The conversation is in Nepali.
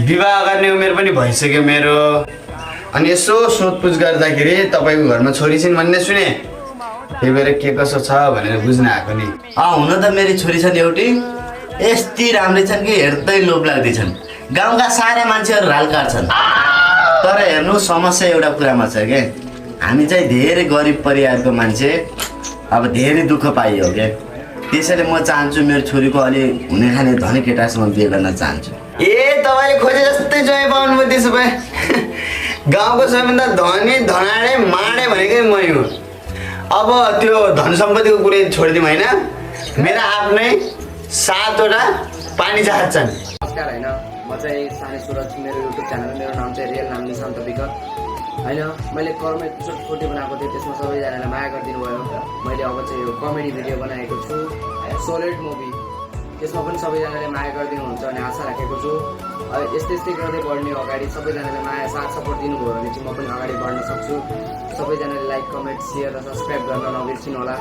विवाह गर्ने उमेर पनि भइसक्यो मेरो। अनि यसो सोधपुछ गर्दाखेरि तपाईँको घरमा छोरी छिन् भन्ने सुने, त्यही भएर के कसो छ भनेर बुझ्न आएको नि। हुन त मेरी छोरी छन् एउटी, यति राम्रै छन् कि हेर्दै लोभ लाग्दैछन्। गाउँका सारा मान्छेहरू राल काट्छन्। तर हेर्नु समस्या एउटा कुरामा छ के, हामी चाहिँ धेरै गरिब परिवारको मान्छे, अब धेरै दुःख पाइयो के। त्यसैले म चाहन्छु मेरो छोरीको अलि हुने खाने धनी केटासँग बिहे गर्न चाहन्छु। तपाईँले खोजे जस्तै जोइ पाउनुभयो त्यसो भए। गाउँको सबैभन्दा धनी धनाडे माडे भनेकै मै हो। अब त्यो धन सम्पत्तिको कुरै छोडिदिउँ होइन, मेरा आफ्नै 7वटा पानी जहाज छन्। नमस्कार होइन, म चाहिँ सानी सुरज, मेरो युट्युब च्यानल, मेरो नाम चाहिँ रियल नाम निशान्त विकट होइन। मैले कर्म एपिसोड 40 बनाएको थिएँ, त्यसमा सबैजनाले माया गरिदिनु भयो। मैले अब चाहिँ यो कमेडी भिडियो बनाएको छु, सोलिड मुभी, त्यसमा पनि सबैजनाले माया गरिदिनुहुन्छ भन्ने आशा राखेको छु। यस्तै यस्तै गर्दै बढ्ने अगाडि सबैजनाले माया साथ सपोर्ट दिनुभयो भने चाहिँ म पनि अगाडि बढ्न सक्छु। सबैजनाले लाइक, कमेन्ट, सेयर र सब्सक्राइब गर्न नबिर्सिनु होला।